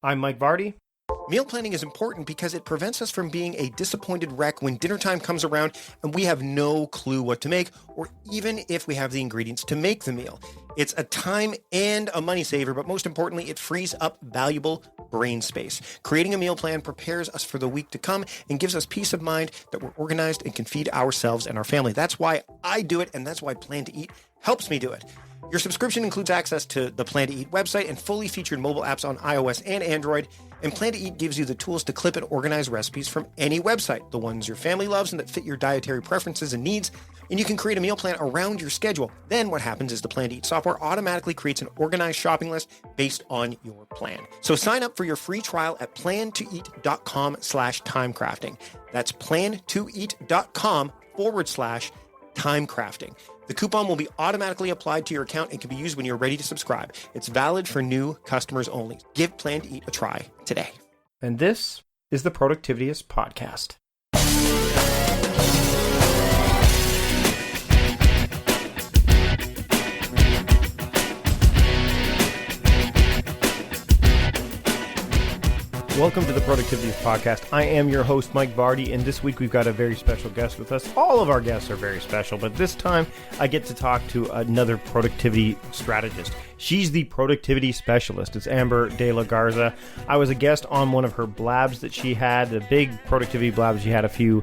I'm Mike Vardy. Meal planning is important because it prevents us from being a disappointed wreck when dinner time comes around and we have no clue what to make, or even if we have the ingredients to make the meal. It's a time and a money saver, but most importantly, it frees up valuable brain space. Creating a meal plan prepares us for the week to come and gives us peace of mind that we're organized and can feed ourselves and our family. That's why I do it, and that's why Plan to Eat helps me do it. Your subscription includes access to the Plan to Eat website and fully featured mobile apps on iOS and Android. And Plan to Eat gives you the tools to clip and organize recipes from any website, the ones your family loves and that fit your dietary preferences and needs. And you can create a meal plan around your schedule. Then what happens is the Plan to Eat software automatically creates an organized shopping list based on your plan. So sign up for your free trial at plantoeat.com/timecrafting. That's plantoeat.com/timecrafting. The coupon will be automatically applied to your account and can be used when you're ready to subscribe. It's valid for new customers only. Give Plan to Eat a try today. And this is the Productivityist Podcast. Welcome to the Productivityist Podcast. I am your host, Mike Vardy, and this week we've got a very special guest with us. All of our guests are very special, but this time I get to talk to another productivity strategist. She's the productivity specialist. It's Amber De La Garza. I was a guest on one of her blabs that she had, the big productivity blab she had a few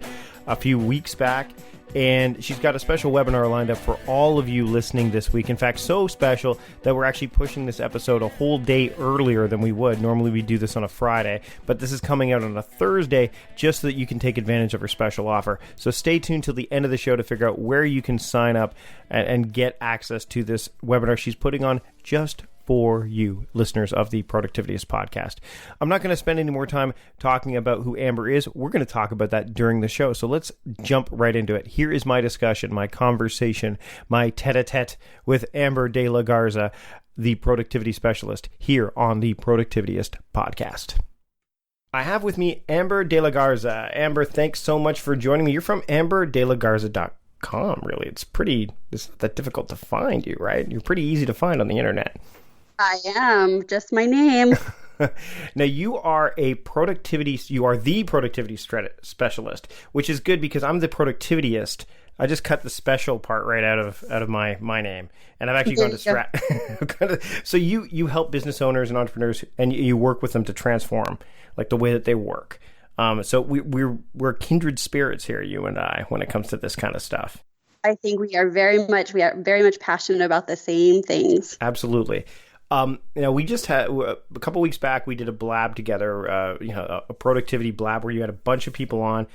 weeks back. And she's got a special webinar lined up for all of you listening this week. In fact, so special that we're actually pushing this episode a whole day earlier than we would. Normally we do this on a Friday, but this is coming out on a Thursday just so that you can take advantage of her special offer. So stay tuned till the end of the show to figure out where you can sign up and get access to this webinar she's putting on just for you, listeners of the Productivityist Podcast. I'm not going to spend any more time talking about who Amber is. We're going to talk about that during the show. So let's jump right into it. Here is my discussion, my conversation, my tete-a-tete with Amber De La Garza, the productivity specialist, here on the Productivityist Podcast. I have with me Amber De La Garza. Amber, thanks so much for joining me. You're from amberdelagarza.com, really. It's not that difficult to find you, right? You're pretty easy to find on the internet. I am, just my name. Now, you are the productivity specialist, which is good because I'm the productivityist. I just cut the special part right out of my name, and I've actually gone to Scribd. So you help business owners and entrepreneurs, and you work with them to transform like the way that they work. So we're kindred spirits here, you and I, when it comes to this kind of stuff. I think we are very much passionate about the same things. Absolutely. We just had a couple weeks back, we did a blab together, a productivity blab where you had a bunch of people on.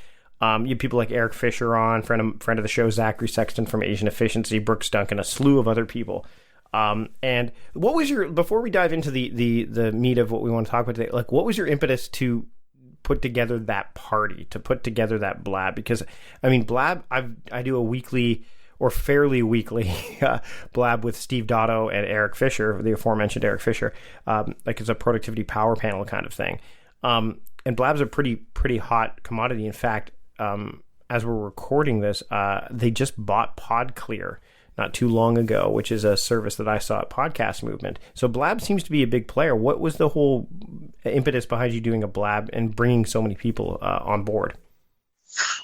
You had people like Eric Fisher on, friend of the show, Zachary Sexton from Asian Efficiency, Brooks Duncan, a slew of other people. And what was before we dive into the meat of what we want to talk about today, like what was your impetus to put together that party, to put together that blab? Because I mean, blab, I do a weekly or fairly weekly blab with Steve Dotto and Eric Fisher, the aforementioned Eric Fisher, like it's a productivity power panel kind of thing. And blabs are pretty hot commodity. In fact, as we're recording this, they just bought PodClear not too long ago, which is a service that I saw at Podcast Movement. So blab seems to be a big player. What was the whole impetus behind you doing a blab and bringing so many people on board?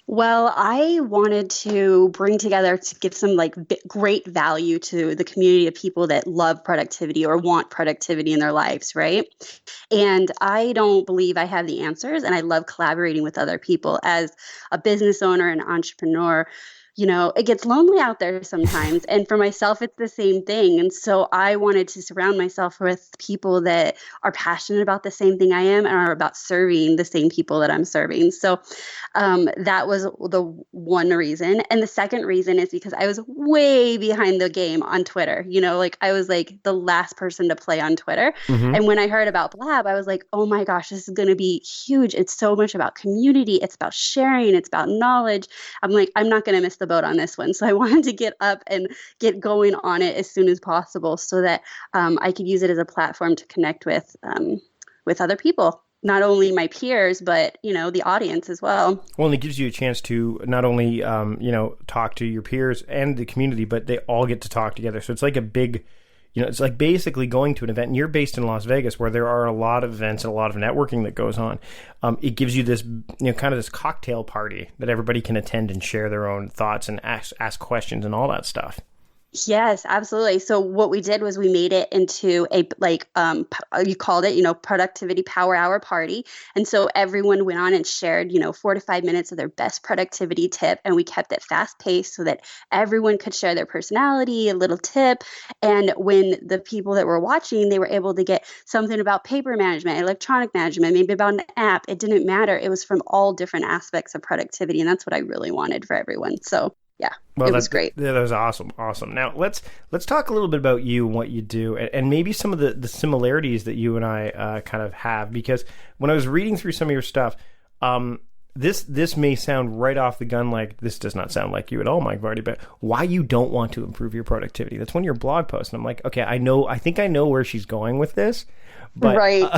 Well, I wanted to bring together to give some great value to the community of people that love productivity or want productivity in their lives, right? And I don't believe I have the answers, and I love collaborating with other people. As a business owner and entrepreneur, it gets lonely out there sometimes. And for myself, it's the same thing. And so I wanted to surround myself with people that are passionate about the same thing I am and are about serving the same people that I'm serving. So that was the one reason. And the second reason is because I was way behind the game on Twitter. I was like the last person to play on Twitter. Mm-hmm. And when I heard about Blab, I was like, oh my gosh, this is going to be huge. It's so much about community. It's about sharing. It's about knowledge. I'm like, I'm not going to miss the boat on this one. So I wanted to get up and get going on it as soon as possible so that I could use it as a platform to connect with other people, not only my peers, but, the audience as well. Well, and it gives you a chance to not only, talk to your peers and the community, but they all get to talk together. So it's like a big, it's like basically going to an event, and you're based in Las Vegas where there are a lot of events and a lot of networking that goes on. It gives you this, kind of this cocktail party that everybody can attend and share their own thoughts and ask questions and all that stuff. Yes, absolutely. So what we did was we made it into a you called it, productivity power hour party. And so everyone went on and shared, 4 to 5 minutes of their best productivity tip. And we kept it fast paced so that everyone could share their personality, a little tip. And when the people that were watching, they were able to get something about paper management, electronic management, maybe about an app. It didn't matter. It was from all different aspects of productivity. And that's what I really wanted for everyone. So yeah, well, it was great. That was awesome. Now let's talk a little bit about you and what you do, and maybe some of the similarities that you and I kind of have. Because when I was reading through some of your stuff, this may sound right off the gun like this does not sound like you at all, Mike Vardy. But why you don't want to improve your productivity? That's one of your blog posts, and I'm like, okay, I think I know where she's going with this. But, right.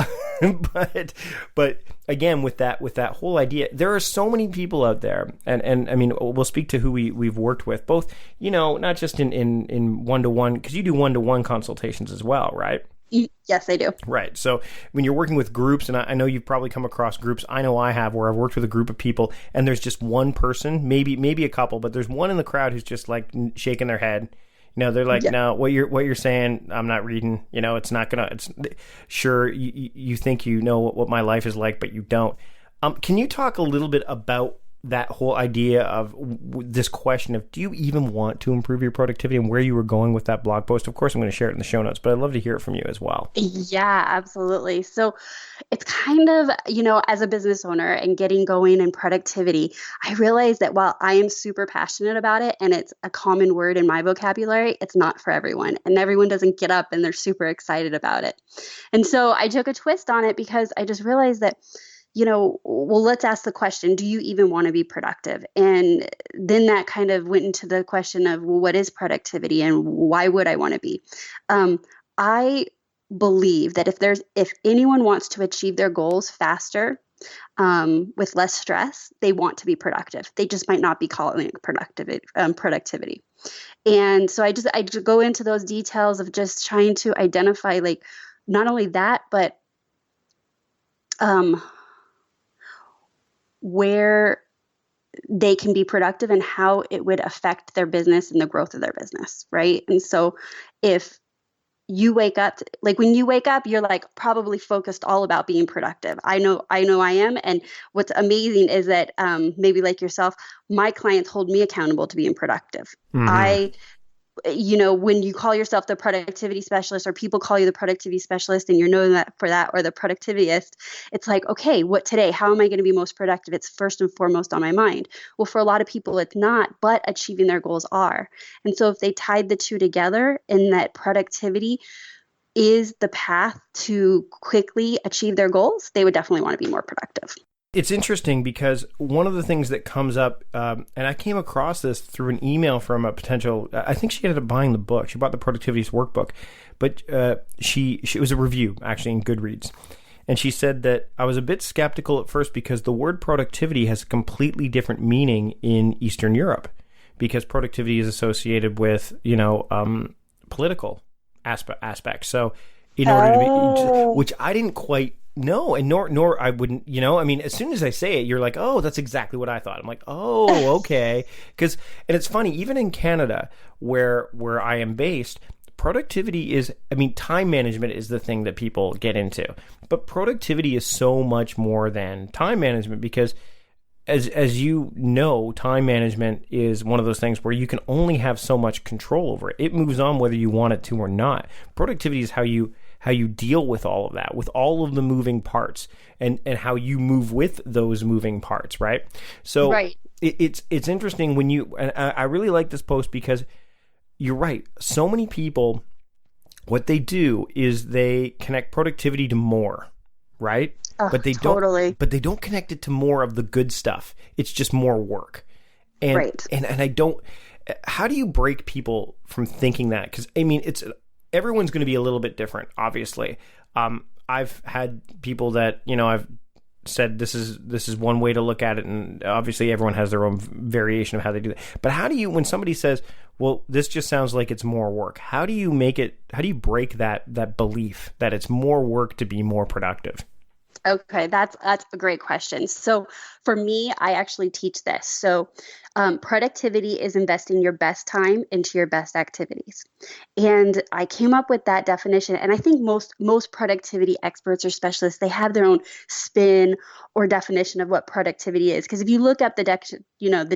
But again, with that whole idea, there are so many people out there, and I mean, we'll speak to who we've worked with, both, not just in one-to-one, because you do one-to-one consultations as well, right? Yes, I do. Right. So when you're working with groups, and I know you've probably come across groups, I know I have, where I've worked with a group of people, and there's just one person, maybe a couple, but there's one in the crowd who's just like shaking their head. They're like, no, what you're saying, I'm not reading. It's not gonna. It's sure you think you know what my life is like, but you don't. Can you talk a little bit about that whole idea of this question of, do you even want to improve your productivity, and where you were going with that blog post? Of course, I'm going to share it in the show notes, but I'd love to hear it from you as well. Yeah, absolutely. So it's kind of, as a business owner and getting going in productivity, I realized that while I am super passionate about it and it's a common word in my vocabulary, it's not for everyone, and everyone doesn't get up and they're super excited about it. And so I took a twist on it because I just realized that, well, let's ask the question, do you even want to be productive? And then that kind of went into the question of, well, what is productivity and why would I want to be? I believe that if anyone wants to achieve their goals faster, with less stress, they want to be productive. They just might not be calling it productivity. And so I just go into those details of just trying to identify, like, not only that, but where they can be productive and how it would affect their business and the growth of their business, right? And so if you wake up, like when you wake up, you're like probably focused all about being productive. I know I am. And what's amazing is that maybe like yourself, my clients hold me accountable to being productive. Mm-hmm. When you call yourself the productivity specialist, or people call you the productivity specialist, and you're known that for that, or the productivityist, it's like, okay, what today? How am I going to be most productive? It's first and foremost on my mind. Well, for a lot of people, it's not, but achieving their goals are. And so if they tied the two together, and that productivity is the path to quickly achieve their goals, they would definitely want to be more productive. It's interesting because one of the things that comes up, and I came across this through an email from a potential, I think she ended up buying the book. She bought the Productivityist workbook, but it was a review actually in Goodreads. And she said that I was a bit skeptical at first because the word productivity has a completely different meaning in Eastern Europe, because productivity is associated with, political aspects. So in order to be, which I didn't quite know, and nor I wouldn't, as soon as I say it, you're like, oh, that's exactly what I thought. I'm like, oh, okay. And it's funny, even in Canada, where I am based, productivity is, time management is the thing that people get into. But productivity is so much more than time management, because as you know, time management is one of those things where you can only have so much control over it. It moves on whether you want it to or not. Productivity is how you deal with all of that, with all of the moving parts, and how you move with those moving parts, right? So right. It's interesting when and I really like this post because you're right. So many people, what they do is they connect productivity to more, right? But they don't connect it to more of the good stuff. It's just more work. And right. and I don't. How do you break people from thinking that? Because everyone's going to be a little bit different, obviously. I've had people that, I've said this is one way to look at it, and obviously everyone has their own variation of how they do that. But how do you, when somebody says, well, this just sounds like it's more work. How do you break that belief that it's more work to be more productive? Okay, that's a great question. So for me, I actually teach this. So productivity is investing your best time into your best activities. And I came up with that definition. And I think most productivity experts or specialists, they have their own spin or definition of what productivity is. Because if you look up the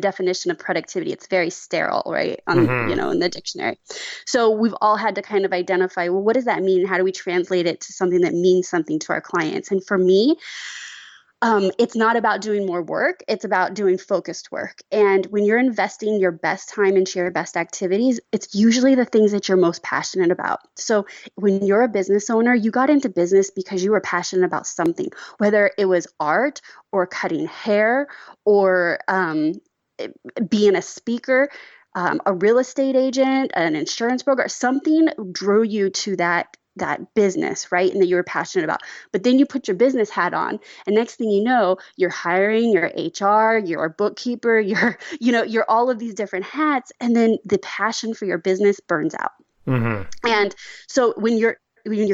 definition of productivity, it's very sterile, right? In the dictionary. So we've all had to kind of identify, well, what does that mean? How do we translate it to something that means something to our clients? And for me, it's not about doing more work. It's about doing focused work. And when you're investing your best time into your best activities, it's usually the things that you're most passionate about. So when you're a business owner, you got into business because you were passionate about something, whether it was art or cutting hair or being a speaker, a real estate agent, an insurance broker. Something drew you to that business, right? And that you were passionate about. But then you put your business hat on, and next thing you know, you're hiring, you're HR, you're a bookkeeper, you're all of these different hats, and then the passion for your business burns out. And so when you're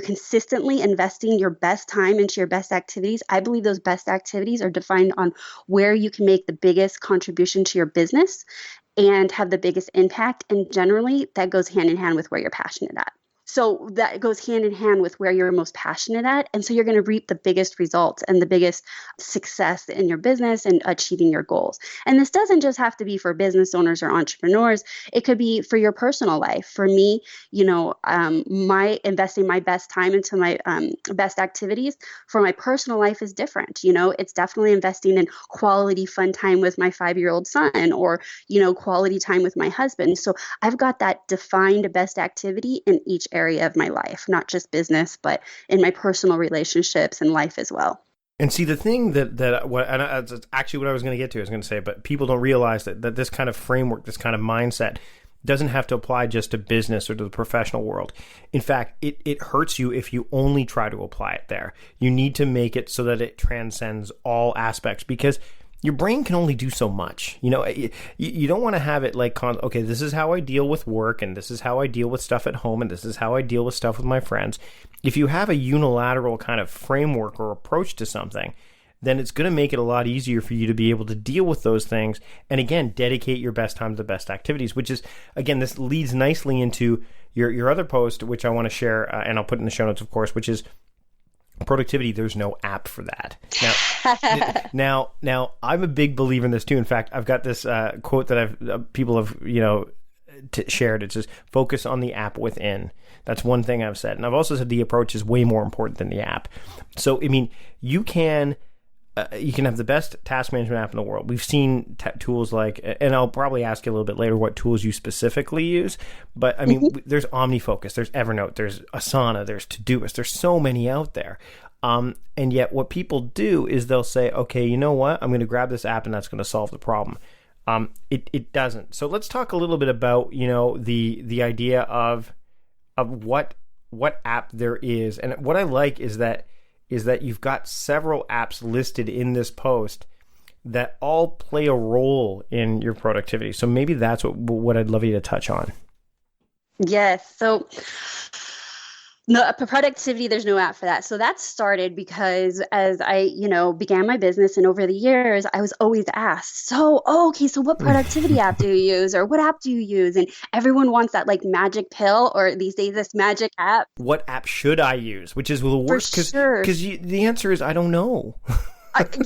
consistently investing your best time into your best activities, I believe those best activities are defined on where you can make the biggest contribution to your business and have the biggest impact. And generally, that goes hand in hand with where you're passionate at. So that goes hand in hand with where you're most passionate at. And so you're going to reap the biggest results and the biggest success in your business and achieving your goals. And this doesn't just have to be for business owners or entrepreneurs. It could be for your personal life. For me, my investing my best time into my best activities for my personal life is different. It's definitely investing in quality fun time with my 5-year-old son or, quality time with my husband. So I've got that defined best activity in each area of my life, not just business, but in my personal relationships and life as well. And see, the thing that's actually what I was going to get to, I was going to say, but people don't realize that this kind of framework, this kind of mindset doesn't have to apply just to business or to the professional world. In fact, it hurts you if you only try to apply it there. You need to make it so that it transcends all aspects, because your brain can only do so much. You don't want to have it like, okay, this is how I deal with work, and this is how I deal with stuff at home, and this is how I deal with stuff with my friends. If you have a unilateral kind of framework or approach to something, then it's going to make it a lot easier for you to be able to deal with those things. And again, dedicate your best time to the best activities, which is, again, this leads nicely into your other post, which I want to share, and I'll put in the show notes, of course, which is productivity. There's no app for that. Now, I'm a big believer in this too. In fact, I've got this quote that people have shared. It says, "Focus on the app within." That's one thing I've said, and I've also said the approach is way more important than the app. So, I mean, you can have the best task management app in the world. We've seen tools like, and I'll probably ask you a little bit later what tools you specifically use, but I mean, there's OmniFocus, there's Evernote, there's Asana, there's Todoist, there's so many out there. And yet what people do is they'll say, okay, you know what? I'm going to grab this app and that's going to solve the problem. It doesn't. So let's talk a little bit about, the idea of what app there is. And what I like is that you've got several apps listed in this post that all play a role in your productivity. So maybe that's what I'd love you to touch on. Yes. So no, for productivity, there's no app for that. So that started because as I, began my business, and over the years, I was always asked, so what productivity app do you use? Or what app do you use? And everyone wants that like magic pill, or these days, this magic app. What app should I use? Which is the worst, because the answer is, I don't know.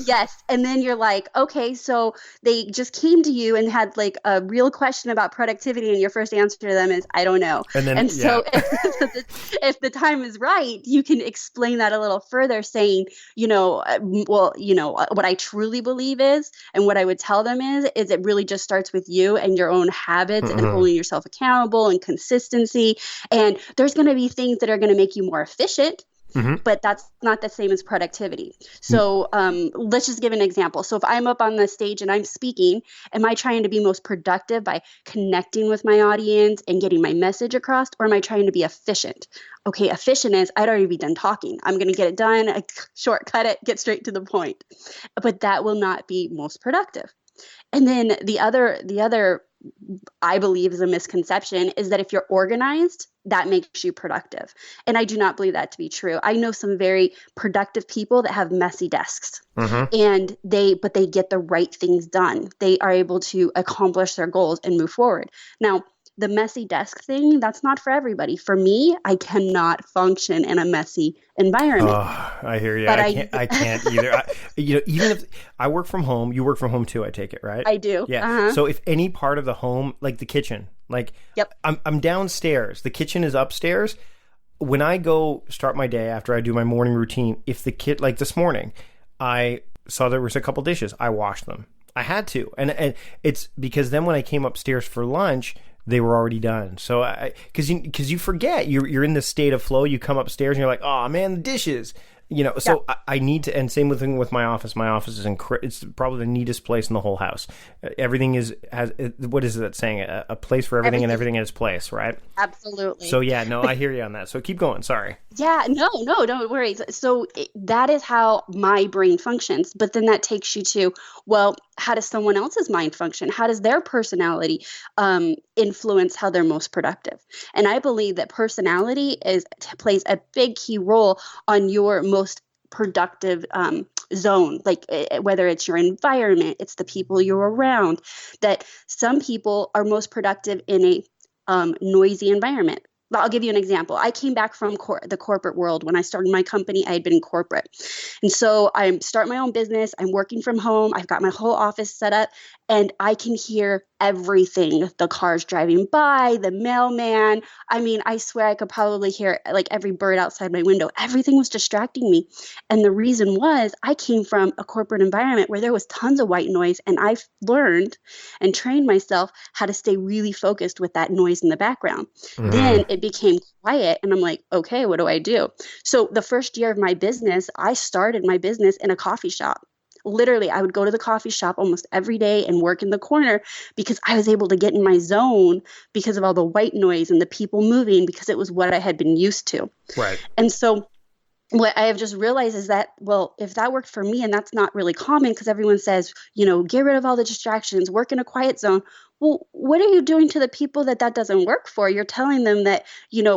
Yes. And then you're like, okay, so they just came to you and had like a real question about productivity, and your first answer to them is, I don't know. And so if the time is right, you can explain that a little further, saying, what I truly believe is, and what I would tell them is it really just starts with you and your own habits and holding yourself accountable and consistency. And there's going to be things that are going to make you more efficient. But that's not the same as productivity. So let's just give an example. So if I'm up on the stage and I'm speaking, am I trying to be most productive by connecting with my audience and getting my message across, or am I trying to be efficient? Okay, efficient is I'd already be done talking. I'm going to get it done, I shortcut it, get straight to the point. But that will not be most productive. And then the other I believe is a misconception, is that if you're organized, that makes you productive. And I do not believe that to be true. I know some very productive people that have messy desks, and they get the right things done. They are able to accomplish their goals and move forward. Now, the messy desk thing, that's not for everybody. For me, I cannot function in a messy environment. Oh, I hear you. But I can't either. Even if I work from home, you work from home too, I take it, right? I do. Yeah. So if any part of the home, like the kitchen, like I'm downstairs, the kitchen is upstairs. When I go start my day after I do my morning routine, if the kid, like this morning, I saw there was a couple dishes, I washed them. I had to. And it's because then when I came upstairs for lunch, they were already done. So because you forget, you're in this state of flow. You come upstairs and you're like, oh man, the dishes. So I need to, and same with my office. My office is it's probably the neatest place in the whole house. Everything has what is that saying? A place for everything and everything in its place, right? Absolutely. So yeah, no, I hear you on that. So keep going. Sorry. Yeah, no, don't worry. So that is how my brain functions. But then that takes you to, well, how does someone else's mind function? How does their personality influence how they're most productive? And I believe that personality plays a big key role on your most productive zone, like whether it's your environment, it's the people you're around. That some people are most productive in a noisy environment. I'll give you an example. I came back from the corporate world. When I started my company, I had been in corporate. And so I start my own business. I'm working from home. I've got my whole office set up, and I can hear everything. The cars driving by, the mailman. I mean, I swear I could probably hear like every bird outside my window. Everything was distracting me. And the reason was I came from a corporate environment where there was tons of white noise, and I've learned and trained myself how to stay really focused with that noise in the background. Then it became quiet, and I'm like, okay, what do I do? So the first year of my business, I started my business in a coffee shop. Literally, I would go to the coffee shop almost every day and work in the corner because I was able to get in my zone because of all the white noise and the people moving, because it was what I had been used to. Right. And so what I have just realized is that, well, if that worked for me, and that's not really common because everyone says, get rid of all the distractions, work in a quiet zone. Well, what are you doing to the people that doesn't work for? You're telling them that,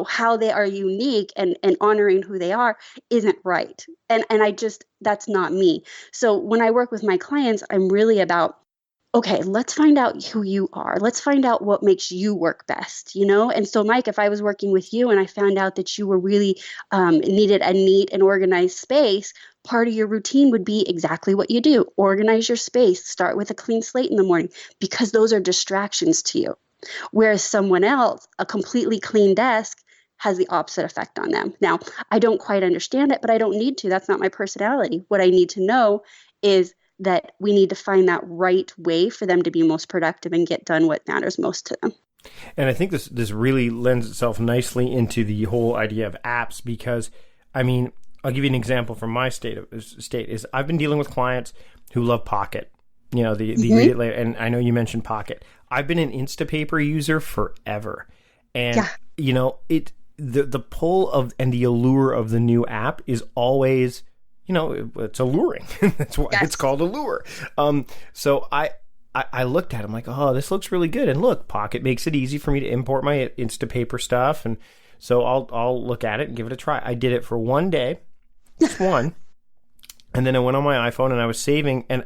how they are unique and honoring who they are isn't right. And that's not me. So when I work with my clients, I'm really about, okay, let's find out who you are. Let's find out what makes you work best, And so, Mike, if I was working with you and I found out that you were really needed a neat and organized space, part of your routine would be exactly what you do. Organize your space. Start with a clean slate in the morning, because those are distractions to you. Whereas someone else, a completely clean desk, has the opposite effect on them. Now, I don't quite understand it, but I don't need to. That's not my personality. What I need to know is that we need to find that right way for them to be most productive and get done what matters most to them. And I think this really lends itself nicely into the whole idea of apps, because, I mean, I'll give you an example from my state is I've been dealing with clients who love Pocket, the read it later. And I know you mentioned Pocket. I've been an Instapaper user forever. And, the pull of and the allure of the new app is always, it's alluring. That's why it's called Allure. So I looked at it, I'm like, oh, this looks really good. And look, Pocket makes it easy for me to import my Instapaper stuff. And so I'll look at it and give it a try. I did it for one day, just one. And then I went on my iPhone and I was saving, and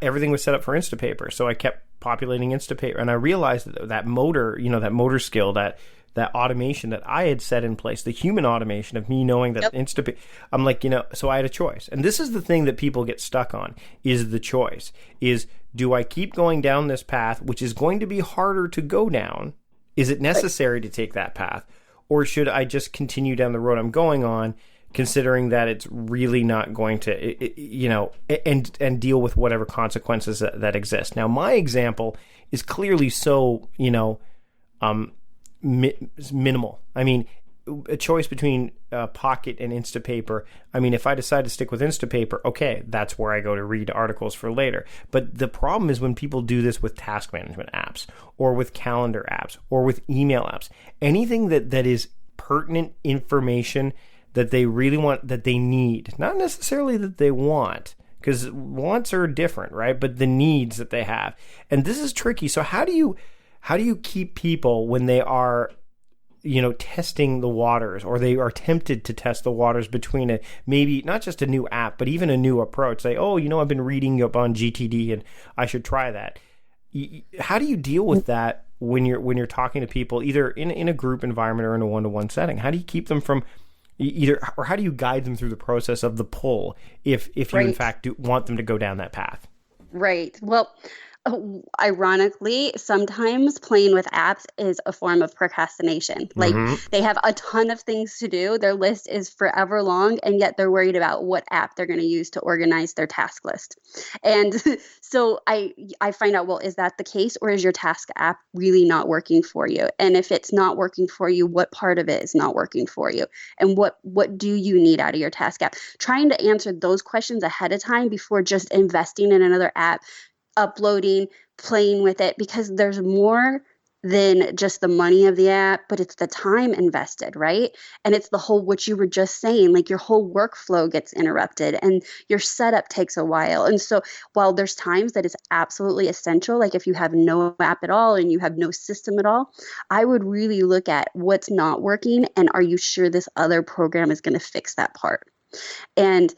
everything was set up for Instapaper. So I kept populating Instapaper, and I realized that motor, that motor skill, that automation that I had set in place, the human automation of me knowing that Instapaper, I'm like, so I had a choice. And this is the thing that people get stuck on, is the choice. Is, do I keep going down this path, which is going to be harder to go down? Is it necessary to take that path? Or should I just continue down the road I'm going on, considering that it's really not going to, and deal with whatever consequences that exist? Now, my example is clearly so, minimal. I mean, a choice between Pocket and Instapaper. I mean, if I decide to stick with Instapaper, okay, that's where I go to read articles for later. But the problem is when people do this with task management apps, or with calendar apps, or with email apps, anything that is pertinent information that they really want, that they need, not necessarily that they want, because wants are different, right? But the needs that they have. And this is tricky. So how do you how do you keep people when they are, testing the waters, or they are tempted to test the waters between maybe not just a new app, but even a new approach? Say, oh, I've been reading up on GTD and I should try that. How do you deal with that when you're talking to people, either in a group environment or in a one-to-one setting? How do you keep them from or how do you guide them through the process of the pull if you in fact want them to go down that path? Right. Well, ironically, sometimes playing with apps is a form of procrastination. Like they have a ton of things to do. Their list is forever long, and yet they're worried about what app they're going to use to organize their task list. And so I find out, well, is that the case, or is your task app really not working for you? And if it's not working for you, what part of it is not working for you? And what do you need out of your task app? Trying to answer those questions ahead of time before just investing in another app, uploading, playing with it, because there's more than just the money of the app, but it's the time invested, right? And it's the whole, what you were just saying, like your whole workflow gets interrupted and your setup takes a while. And so while there's times that it's absolutely essential, like if you have no app at all and you have no system at all, I would really look at what's not working and are you sure this other program is going to fix that part? And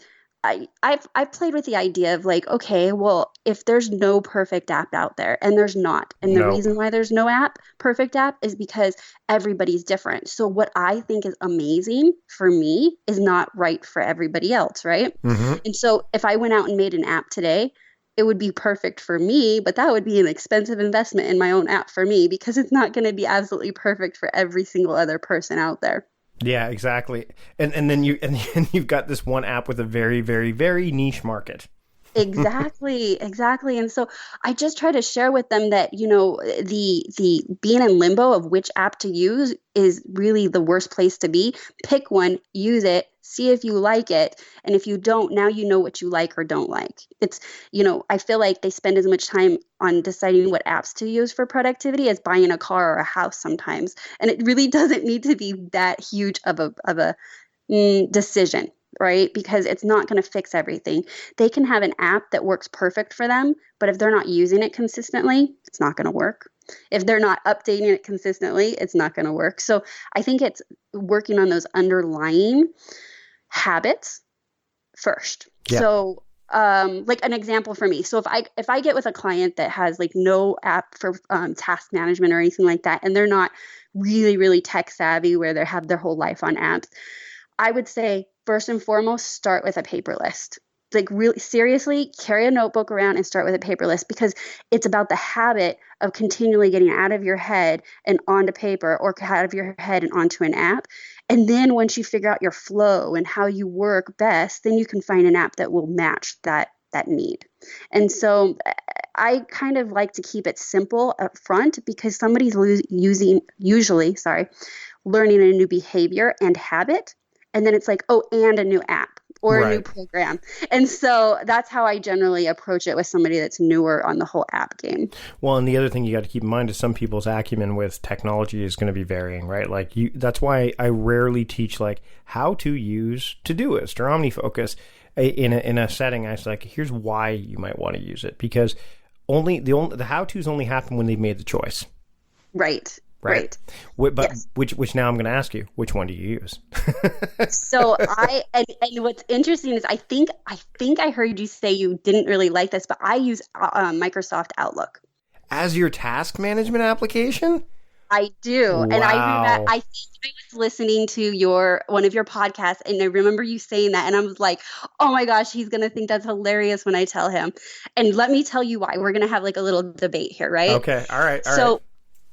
I've played with the idea of like, okay, well, if there's no perfect app out there, and there's not, and the reason why there's no perfect app is because everybody's different. So what I think is amazing for me is not right for everybody else, right? And so if I went out and made an app today, it would be perfect for me, but that would be an expensive investment in my own app for me, because it's not going to be absolutely perfect for every single other person out there. Yeah, exactly. And then you've got this one app with a very, very, very niche market. Exactly. And so I just try to share with them that, the being in limbo of which app to use is really the worst place to be. Pick one, use it, see if you like it. And if you don't, now you know what you like or don't like. It's, I feel like they spend as much time on deciding what apps to use for productivity as buying a car or a house sometimes. And it really doesn't need to be that huge of a decision, right? Because it's not going to fix everything. They can have an app that works perfect for them, but if they're not using it consistently, it's not going to work. If they're not updating it consistently, it's not going to work. So I think it's working on those underlying habits first. Yeah. So like an example for me. So if I get with a client that has like no app for task management or anything like that, and they're not really, really tech savvy where they have their whole life on apps, I would say first and foremost, start with a paper list. Like really seriously, carry a notebook around and start with a paper list, because it's about the habit of continually getting out of your head and onto paper, or out of your head and onto an app. And then once you figure out your flow and how you work best, then you can find an app that will match that need. And so I kind of like to keep it simple up front, because somebody's usually learning a new behavior and habit. And then it's like, oh, and a new app or a new program. And so that's how I generally approach it with somebody that's newer on the whole app game. Well, and the other thing you got to keep in mind is some people's acumen with technology is going to be varying, right? Like that's why I rarely teach like how to use Todoist or OmniFocus in a setting. I was like, here's why you might want to use it, because the how-tos only happen when they've made the choice. Right. But yes. Which now I'm going to ask you, which one do you use? So and what's interesting is I think I heard you say you didn't really like this, but I use Microsoft Outlook as your task management application. I do. Wow. And I think I was listening to one of your podcasts, and I remember you saying that, and I was like, oh my gosh, he's going to think that's hilarious when I tell him. And let me tell you why. We're going to have like a little debate here, right? Okay. All right. So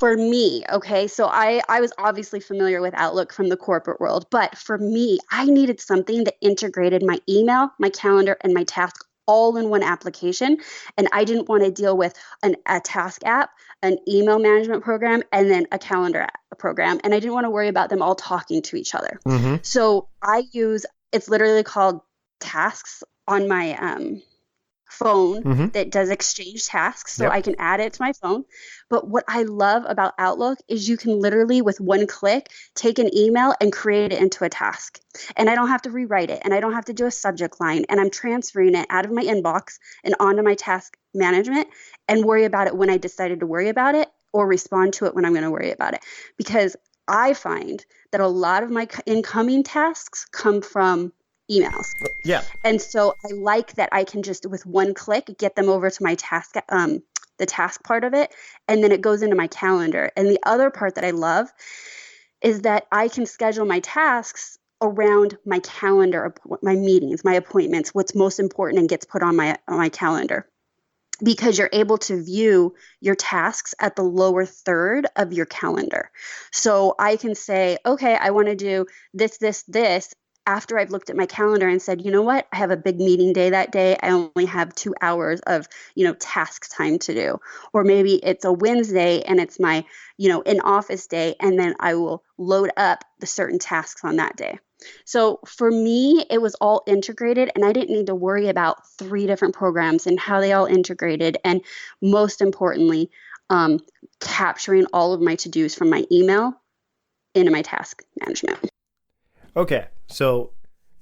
for me, okay, so I was obviously familiar with Outlook from the corporate world, but for me, I needed something that integrated my email, my calendar, and my task all in one application. And I didn't want to deal with a task app, an email management program, and then a calendar program. And I didn't want to worry about them all talking to each other. Mm-hmm. So it's literally called Tasks on my phone that does exchange tasks. So I can add it to my phone. But what I love about Outlook is you can literally with one click take an email and create it into a task. And I don't have to rewrite it, and I don't have to do a subject line, and I'm transferring it out of my inbox and onto my task management and worry about it when I decided to worry about it, or respond to it when I'm going to worry about it. Because I find that a lot of my incoming tasks come from emails. Yeah. And so I like that I can just, with one click, get them over to my task, the task part of it, and then it goes into my calendar. And the other part that I love is that I can schedule my tasks around my calendar, my meetings, my appointments, what's most important, and gets put on my calendar. Because you're able to view your tasks at the lower third of your calendar. So I can say, okay, I want to do this, after I've looked at my calendar and said, you know what, I have a big meeting day that day. I only have 2 hours of, task time to do. Or maybe it's a Wednesday and it's my, in office day, and then I will load up the certain tasks on that day. So for me, it was all integrated, and I didn't need to worry about 3 different programs and how they all integrated. And most importantly, capturing all of my to-dos from my email into my task management. Okay, so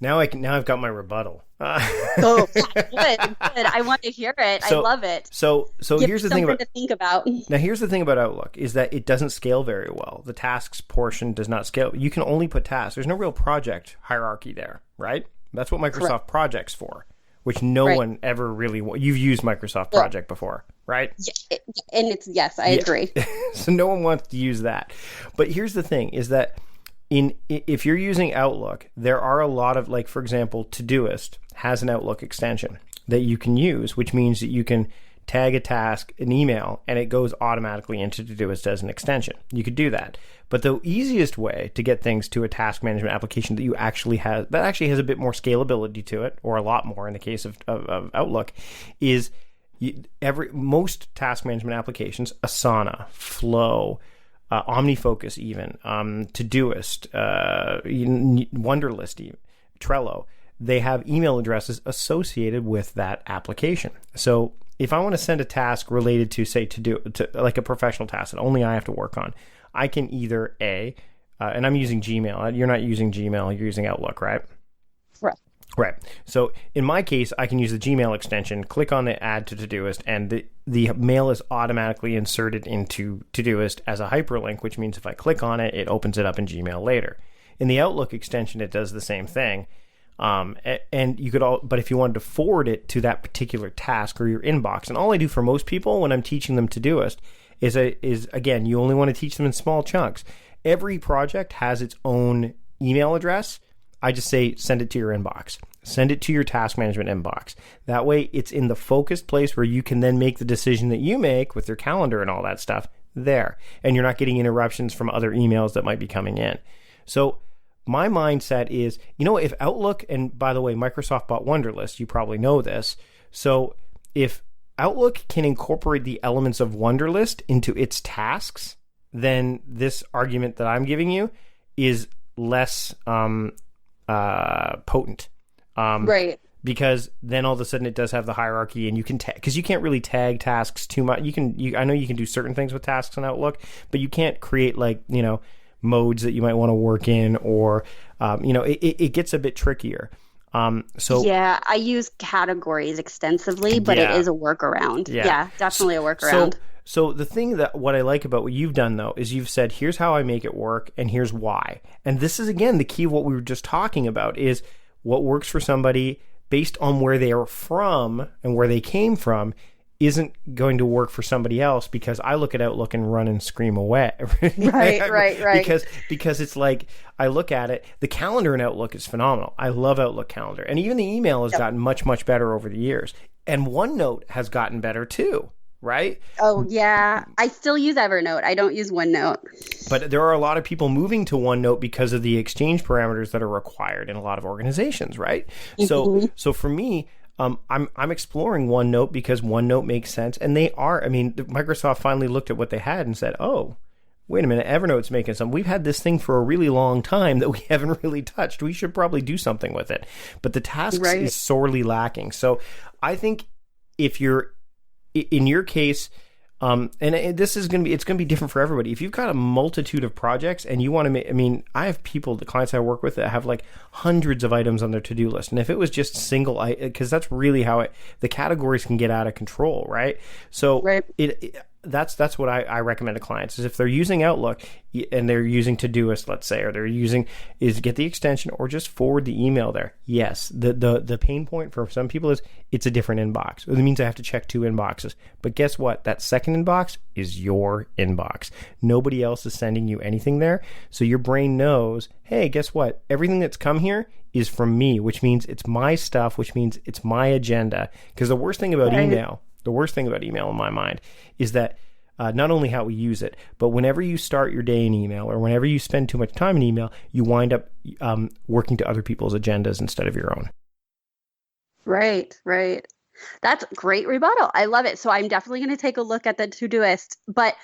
now I've got my rebuttal. Oh, good. I want to hear it. I love it. So here's the thing about to think about. Now here's the thing about Outlook is that it doesn't scale very well. The tasks portion does not scale. You can only put tasks. There's no real project hierarchy there, right? That's what Microsoft Correct. Project's for, which no one ever really. You've used Microsoft Project before, right? Yeah, and it's yes, I agree. So no one wants to use that. But here's the thing: is that if you're using Outlook, there are a lot of, like, for example, Todoist has an Outlook extension that you can use, which means that you can tag a task, an email, and it goes automatically into Todoist as an extension. You could do that. But the easiest way to get things to a task management application that actually has a bit more scalability to it, or a lot more in the case of Outlook, is most task management applications, Asana, Flow, OmniFocus, even Todoist, Wunderlist, even, Trello, they have email addresses associated with that application. So if I want to send a task related to, say, to like a professional task that only I have to work on, I can either and I'm using Gmail. You're not using Gmail. You're using Outlook, right? Right. So in my case, I can use the Gmail extension, click on the add to Todoist, and the mail is automatically inserted into Todoist as a hyperlink, which means if I click on it, it opens it up in Gmail later. In the Outlook extension, it does the same thing. And you could but if you wanted to forward it to that particular task or your inbox, and all I do for most people when I'm teaching them Todoist is again, you only want to teach them in small chunks. Every project has its own email address. I just say, send it to your inbox. Send it to your task management inbox. That way it's in the focused place where you can then make the decision that you make with your calendar and all that stuff there. And you're not getting interruptions from other emails that might be coming in. So my mindset is, if Outlook, and by the way, Microsoft bought Wunderlist, you probably know this. So if Outlook can incorporate the elements of Wunderlist into its tasks, then this argument that I'm giving you is less potent. Right. Because then all of a sudden it does have the hierarchy, and you can because you can't really tag tasks too much. I know you can do certain things with tasks in Outlook, but you can't create modes that you might want to work in, or it gets a bit trickier. Yeah, I use categories extensively, but it is a workaround. Yeah, definitely a workaround. So the thing what I like about what you've done, though, is you've said, here's how I make it work, and here's why. And this is, again, the key of what we were just talking about, is what works for somebody based on where they are from and where they came from isn't going to work for somebody else, because I look at Outlook and run and scream away. Right. Because it's like, I look at it, the calendar in Outlook is phenomenal. I love Outlook calendar. And even the email has gotten much, much better over the years. And OneNote has gotten better too. Right? Oh, yeah. I still use Evernote. I don't use OneNote. But there are a lot of people moving to OneNote because of the exchange parameters that are required in a lot of organizations, right? Mm-hmm. So for me, I'm exploring OneNote because OneNote makes sense. And Microsoft finally looked at what they had and said, oh, wait a minute, Evernote's making some. We've had this thing for a really long time that we haven't really touched. We should probably do something with it. But the tasks is sorely lacking. So I think if you're in your case, this is going to be different for everybody. If you've got a multitude of projects and you want to make, I have the clients I work with that have like hundreds of items on their to-do list. And if it was just because that's really how the categories can get out of control, right? So that's what I recommend to clients is if they're using Outlook and they're using Todoist, let's say, or they're using is get the extension or just forward the email there. Yes, the pain point for some people is it's a different inbox. It means I have to check 2 inboxes. But guess what? That second inbox is your inbox. Nobody else is sending you anything there. So your brain knows, hey, guess what? Everything that's come here is from me, which means it's my stuff, which means it's my agenda. Because the worst thing about email in my mind is that not only how we use it, but whenever you start your day in email or whenever you spend too much time in email, you wind up working to other people's agendas instead of your own. Right. That's great rebuttal. I love it. So I'm definitely going to take a look at the Todoist. But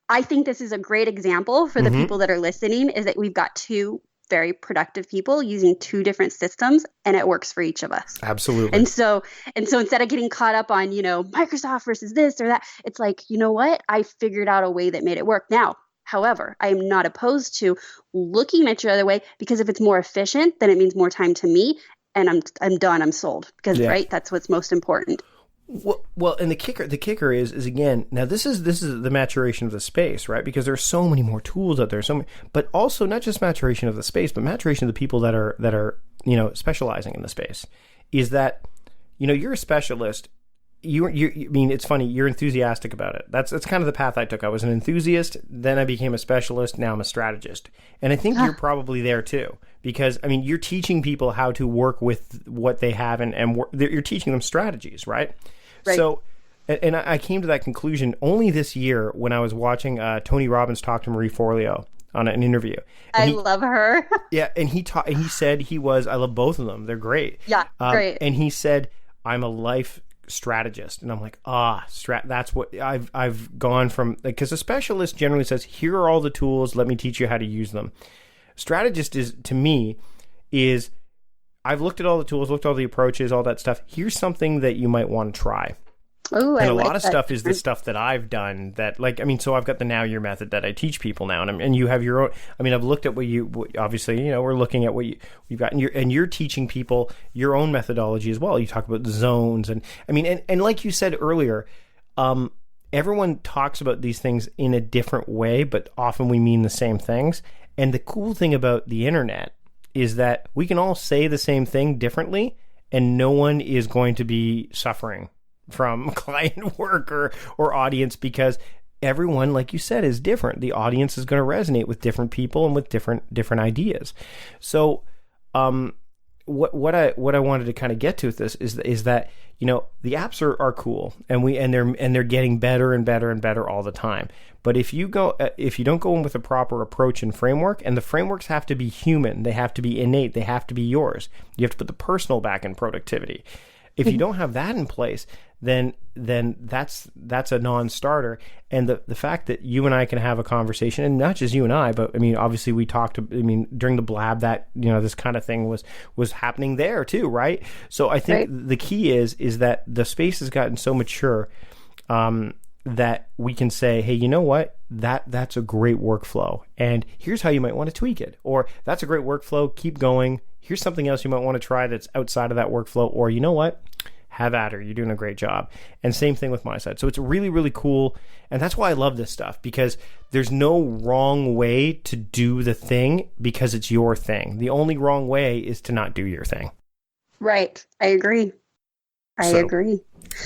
I think this is a great example for the people that are listening, is that we've got 2 very productive people using 2 different systems, and it works for each of us. Absolutely. And so instead of getting caught up on, Microsoft versus this or that, it's like, you know what? I figured out a way that made it work. Now, however, I am not opposed to looking at your other way, because if it's more efficient, then it means more time to me, and I'm done. I'm sold, because right, that's what's most important. Well, and the kicker is again, now this is the maturation of the space, right? Because there's so many more tools out there, but also not just maturation of the space, but maturation of the people that are specializing in the space. Is that you're a specialist. I mean, it's funny. You're enthusiastic about it. That's kind of the path I took. I was an enthusiast, then I became a specialist. Now I'm a strategist, and I think you're probably there too. Because I mean, you're teaching people how to work with what they have, and you're teaching them strategies, right? Right. So, and I came to that conclusion only this year when I was watching Tony Robbins talk to Marie Forleo on an interview. And I love her. Yeah, and he said I love both of them. They're great. Yeah, great. And he said, I'm a life strategist, and I'm like, that's what I've gone from, because a specialist generally says, here are all the tools, let me teach you how to use them. Strategist to me is I've looked at all the tools, looked at all the approaches, all that stuff. Here's something that you might want to try. Ooh, and a lot of stuff is the stuff that I've done that, so I've got the Now Your method that I teach people now, and you have your own. I mean, I've looked at obviously, we're looking at what you've got, and you're teaching people your own methodology as well. You talk about the zones, and I mean, and like you said earlier, everyone talks about these things in a different way, but often we mean the same things. And the cool thing about the internet is that we can all say the same thing differently, and no one is going to be suffering from client work or audience, because everyone, like you said, is different. The audience is going to resonate with different people and with different ideas. So what I wanted to kind of get to with this is that the apps are cool, and they're getting better and better and better all the time. But if you don't go in with a proper approach and framework, and the frameworks have to be human, they have to be innate, they have to be yours. You have to put the personal back in productivity. If you don't have that in place, then that's a non-starter. And the fact that you and I can have a conversation, and not just you and I, but I mean, obviously we talked, during the Blab, that, this kind of thing was happening there too, right? So I think the key is that the space has gotten so mature, that we can say, hey, you know what? That's a great workflow, and here's how you might want to tweak it. Or that's a great workflow, keep going. Here's something else you might want to try that's outside of that workflow. Or you know what? Have at her. You're doing a great job. And same thing with my side. So it's really, really cool. And that's why I love this stuff, because there's no wrong way to do the thing, because it's your thing. The only wrong way is to not do your thing. Right. I agree. I agree.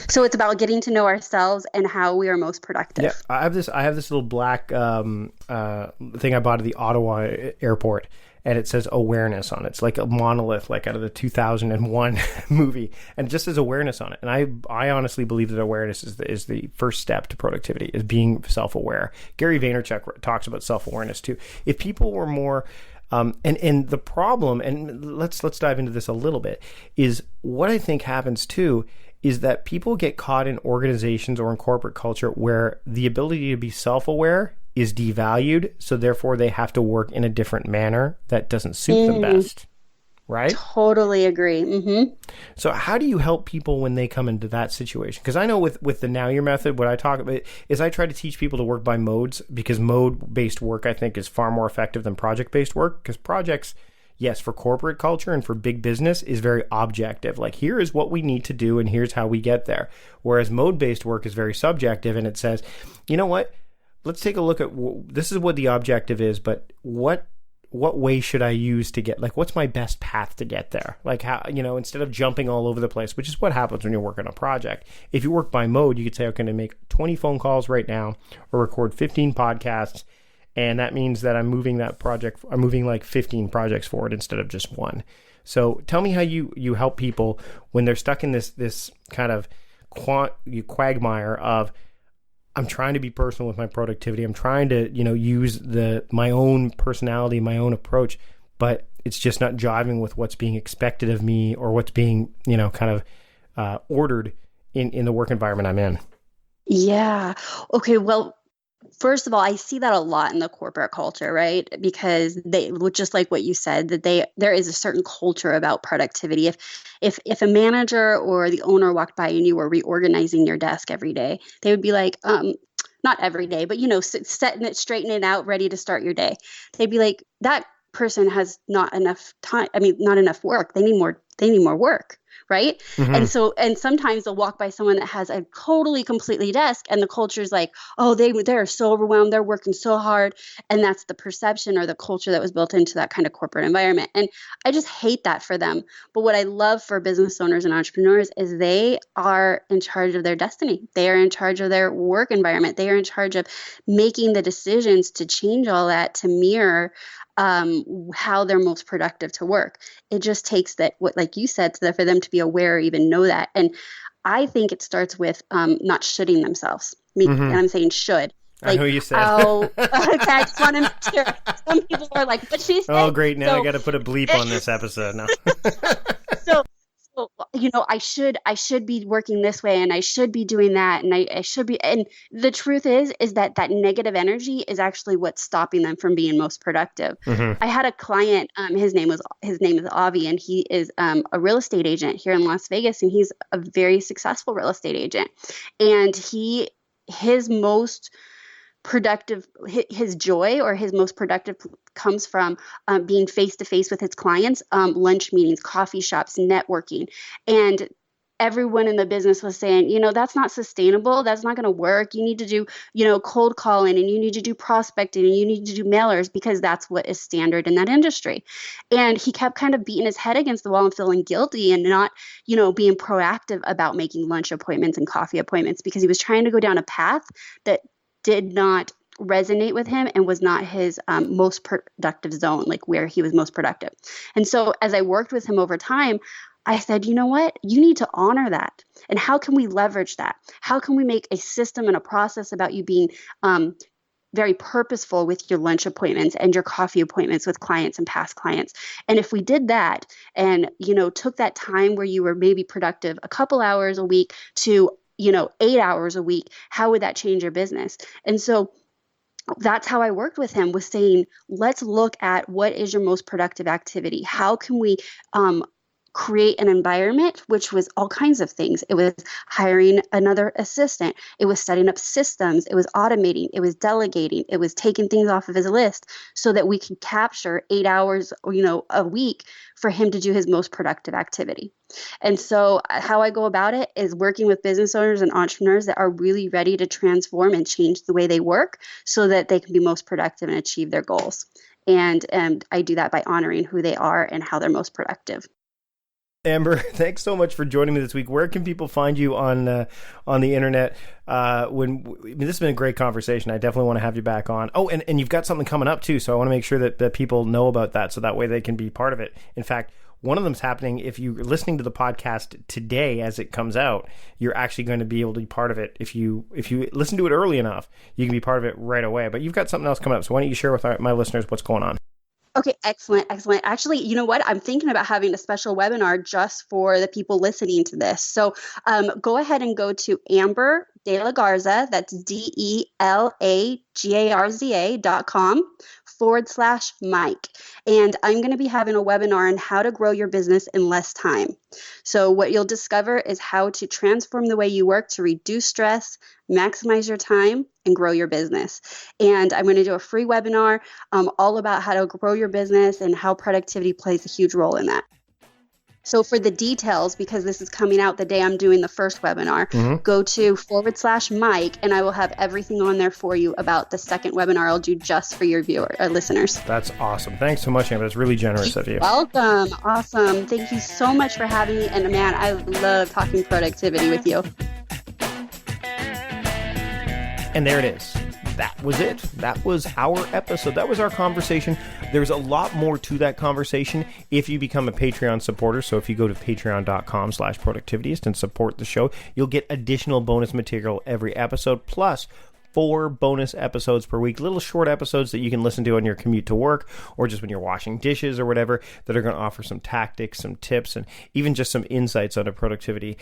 So it's about getting to know ourselves and how we are most productive. Yeah, I have this little black thing I bought at the Ottawa airport, and it says awareness on it. It's like a monolith, like out of the 2001 movie, and it just says awareness on it. And I honestly believe that awareness is the first step to productivity, is being self-aware. Gary Vaynerchuk talks about self-awareness too. If people were more and the problem, and let's dive into this a little bit, is what I think happens too is that people get caught in organizations or in corporate culture where the ability to be self-aware is devalued, so therefore they have to work in a different manner that doesn't suit them best, right? Totally agree. Mm-hmm. So how do you help people when they come into that situation? Because I know with the Now Your method, what I talk about is I try to teach people to work by modes, because mode-based work, I think, is far more effective than project-based work, because projects, yes, for corporate culture and for big business is very objective. Like, here is what we need to do and here's how we get there. Whereas mode-based work is very subjective, and it says, you know what? Let's take a look at this is what the objective is, but what way should I use to get, like, what's my best path to get there? Like, how, instead of jumping all over the place, which is what happens when you're working on a project. If you work by mode, you could say, okay, I'm going to make 20 phone calls right now or record 15 podcasts. And that means that I'm moving like 15 projects forward instead of just one. So tell me how you help people when they're stuck in this kind of quagmire of, I'm trying to be personal with my productivity. I'm trying to, use my own personality, my own approach, but it's just not jiving with what's being expected of me or what's being, kind of ordered in the work environment I'm in. Yeah. Okay. Well, first of all, I see that a lot in the corporate culture, right? Because they, just like what you said, that there is a certain culture about productivity. If a manager or the owner walked by and you were reorganizing your desk every day, they would be like, not every day, but setting it, straightening it out, ready to start your day. They'd be like, that person has not enough time. I mean, not enough work. They need more work. Right. Mm-hmm. And sometimes they'll walk by someone that has a completely desk, and the culture is like, oh, they're so overwhelmed. They're working so hard. And that's the perception or the culture that was built into that kind of corporate environment. And I just hate that for them. But what I love for business owners and entrepreneurs is they are in charge of their destiny. They are in charge of their work environment. They are in charge of making the decisions to change all that to mirror how they're most productive to work. It just takes that, what, like you said, for them to be aware or even know that. And I think it starts with not shoulding themselves. And I'm saying should. Like, I know you said. Okay, I just want to make sure. Some people are like, "What she said?" Oh, great! Now I got to put a bleep on this episode now. So I should be working this way, and I should be doing that, and I should be. And the truth is that negative energy is actually what's stopping them from being most productive. Mm-hmm. I had a client. His name is Avi, and he is a real estate agent here in Las Vegas, and he's a very successful real estate agent. And his most productive, his joy or his most productive comes from being face to face with his clients, lunch meetings, coffee shops, networking. And everyone in the business was saying, that's not sustainable. That's not going to work. You need to do, cold calling, and you need to do prospecting, and you need to do mailers, because that's what is standard in that industry. And he kept kind of beating his head against the wall and feeling guilty and not, being proactive about making lunch appointments and coffee appointments, because he was trying to go down a path that did not resonate with him and was not his most productive zone, like where he was most productive. And so as I worked with him over time, I said, you know what? You need to honor that. And how can we leverage that? How can we make a system and a process about you being very purposeful with your lunch appointments and your coffee appointments with clients and past clients? And if we did that and, took that time where you were maybe productive a couple hours a week to 8 hours a week, how would that change your business? And so that's how I worked with him, was saying, let's look at what is your most productive activity. How can we create an environment, which was all kinds of things. It was hiring another assistant. It was setting up systems. It was automating. It was delegating. It was taking things off of his list so that we could capture 8 hours, a week for him to do his most productive activity. And so how I go about it is working with business owners and entrepreneurs that are really ready to transform and change the way they work so that they can be most productive and achieve their goals. And I do that by honoring who they are and how they're most productive. Amber, thanks so much for joining me this week. Where can people find you on the internet? This has been a great conversation. I definitely want to have you back on. Oh, and you've got something coming up too, so I want to make sure that people know about that, so that way they can be part of it. In fact, one of them's happening if you're listening to the podcast today as it comes out. You're actually going to be able to be part of it if you listen to it early enough. You can be part of it right away. But you've got something else coming up, so why don't you share with my listeners what's going on? Okay, excellent. Actually, you know what? I'm thinking about having a special webinar just for the people listening to this. So go ahead and go to Amber De La Garza, that's DELAGARZA.com amber.com/Mike. And I'm going to be having a webinar on how to grow your business in less time. So what you'll discover is how to transform the way you work to reduce stress, maximize your time, and grow your business. And I'm going to do a free webinar all about how to grow your business and how productivity plays a huge role in that. So for the details, because this is coming out the day I'm doing the first webinar, go to /Mike, and I will have everything on there for you about the second webinar I'll do just for your listeners. That's awesome. Thanks so much, Amber. That's really generous of you. Welcome. Awesome. Thank you so much for having me. And man, I love talking productivity with you. And there it is. That was it. That was our episode. That was our conversation. There's a lot more to that conversation if you become a Patreon supporter. So if you go to patreon.com/productivityist and support the show, you'll get additional bonus material every episode, plus 4 bonus episodes per week, little short episodes that you can listen to on your commute to work or just when you're washing dishes or whatever, that are going to offer some tactics, some tips, and even just some insights onto productivity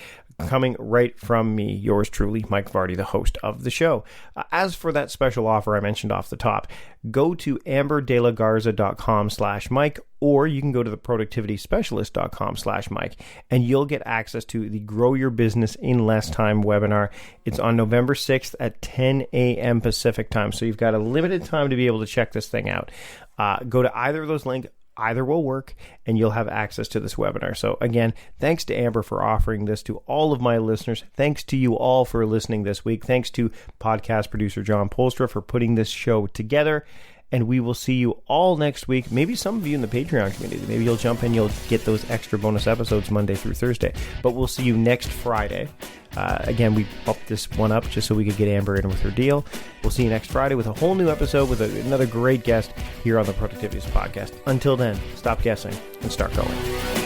coming right from me, yours truly, Mike Vardy, the host of the show. As for that special offer I mentioned off the top, go to amberdelagarza.com/Mike, or you can go to theproductivityspecialist.com/Mike, and you'll get access to the Grow Your Business in Less Time webinar. It's on November 6th at 10 a.m. Pacific time, so you've got a limited time to be able to check this thing out. Go to either of those links. Either will work, and you'll have access to this webinar. So again, thanks to Amber for offering this to all of my listeners. Thanks to you all for listening this week. Thanks to podcast producer John Polstra for putting this show together. And we will see you all next week. Maybe some of you in the Patreon community. Maybe you'll jump in, you'll get those extra bonus episodes Monday through Thursday. But we'll see you next Friday. Again, we bumped this one up just so we could get Amber in with her deal. We'll see you next Friday with a whole new episode with another great guest here on the Productivityist Podcast. Until then, stop guessing and start going.